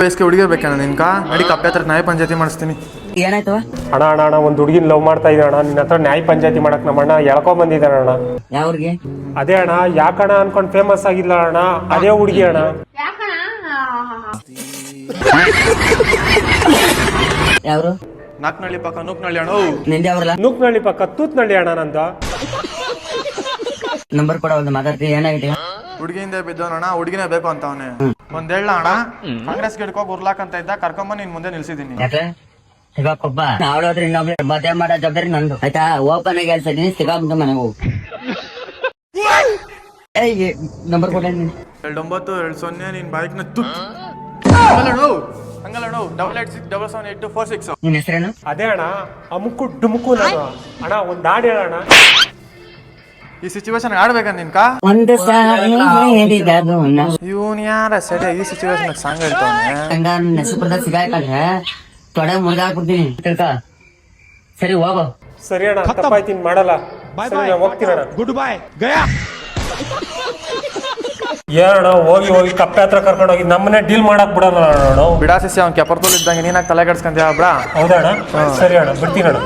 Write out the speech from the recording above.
ವಯಸ್ಸಿಗೆ ಹುಡುಗಿ ಬೇಕಣ್ಣ ನಿನ್ಕ ನಡಿ ಕಪ್ಪೆ ಹತ್ರ ನ್ಯಾಯ ಪಂಚಾಯತಿ ಮಾಡಿಸ್ತೀನಿ. ಏನಾಯ್ತವ? ಅಣ್ಣ ಒಂದ್ ಹುಡುಗಿನ ಲವ್ ಮಾಡ್ತಾ ಇದ್ದ ಅಣ್ಣ. ನಿನ್ನ ಹತ್ರ ನ್ಯಾಯ ಪಂಚಾಯತಿ ಮಾಡಕ್ ನಮ್ಮ ಅಣ್ಣ ಎಳ್ಕೊಂಡ್ ಬಂದಿದ್ದಾನ ಅಣ್ಣ. ಯಾವ್ರಿಗೆ? ಅದೇ ಅಣ್ಣ, ಯಾಕಣ್ಣ ಅನ್ಕೊಂಡ್ ಫೇಮಸ್ ಆಗಿಲ್ಲ ಅಣ್ಣ, ಅದೇ ಹುಡುಗಿ ಅಣ್ಣ. ಯಾವ್ರು? ನಾಲ್ಕನಳ್ಳಿ ಪಕ್ಕ ನೂಕ್ನಳ್ಳಿ ಅಣ್ಣ. ನಿಂದೆ ಅವ್ರಲ್ಲ? ನೂಕ್ನಳ್ಳಿ ಪಕ್ಕ ತೂತ್ನಳ್ಳಿ ಅಣ್ಣ ನಂದ. ನಂಬರ್ ಕೊಡ, ಒಂದು ಮಾತಾಡ್ತೀವಿ. ಏನಾಗಿದೆ? ಹುಡುಗಿಯಿಂದ ಬಿದ್ದವನಣ್ಣ, ಹುಡುಗಿನೇ ಬೇಕು ಅಂತ ಅವನೇ. ಒಂದ್ ಹೇಳ ಅಣ್ಣ, ಕಾಂಗ್ರೆಸ್ ಗಿಡ್ಕೋಗಿ ಉರ್ಲಾಕಂತ ಇದ್ದ, ಕರ್ಕೊಂಬಂದ್ ನಿನ್ ಮುಂದೆ ನಿಲ್ಸಿದೀನಿ. ಯಾಕೆ? ಸಿಗಾಕೊಬ್ಬ ಅವಳೋದ್ರೆ ಇನ್ನೊಬ್ರು ಮದುವೆ ಮಾಡೋ ಜವಾಬ್ದಾರಿ ನಂದು, ಆಯ್ತಾ? ಓಪನ್ ಆಗಿ ಹೇಳ್ತೀನಿ, ಸಿಗಾಕೊಂಡ ಮನೆಗೆ ಹೋಗು. ನಂಬರ್ ಕೊಡ. 2920 ನಿನ್ ಬೈಕ್ನ ತುತ್. ಹಂಗಲ್ಲ 8867782446. ನಿನ್ ಹೆಸರೇನು? ಅದೇ ಅಣ್ಣ, ಅಮುಕು ಡುಮುಕು ನಾನು. ಅಣ್ಣ ಒಂದ್ ಹಾಡು ಹೇಳಣ್ಣ. ಈ ಸಿಚುವೇಶನ್ ಆಡ್ಬೇಕ ನಿನ್ಕ? ಒಂದು ಸಾರಿ ಹೇಳಿದರು ಇವನ್ ಯಾರ ಸರಿ ಈ ಸಿಚುವೇಶನ್ ಸಾಂಗ್ ಹೇಳ್ತಾನೆ. ನೆಸಪುರದಾಗ ಸಿಗಾಕೊಂಡ್ರೆ ತೊಡೆ ಮುರಿದಾಕ್ಬಿಡ್ತೀನಿ ತಿಳ್ಕ. ಸರಿ ಹೋಗೋ. ಸರಿ ಅಣ್ಣ, ತಪ್ಪಾಯ್ತು, ಇನ್ ಮಾಡಲ್ಲ. ಸರಿ, ನಾ ಹೋಗ್ತೀನಿ ಅಣ್ಣ. Good bye Gaya. ಏನಣ್ಣ ಹೋಗಿ ಕಪ್ಪೆ ಹತ್ರ ಕರ್ಕೊಂಡು ಹೋಗಿ ನಮ್ಮನೆ ಡೀಲ್ ಮಾಡಕ್ ಬಿಡಲ್ಲ ಅಣ್ಣ. ಬಿಡಾಸಿಸಿ ಅವ್ನ್ ಕೆಪರ್ತೋಲ್ ಇದ್ದಂಗೆ ನೀನಾಗ ತಲೆ ಕೆಡ್ಸ್ಕೊಂತೀಯ ಬ್ರಾ? ಹೌದಣ್ಣ, ಸರಿ ಅಣ್ಣ, ಬಿಡ್ತೀನಿ ಅಣ್ಣ.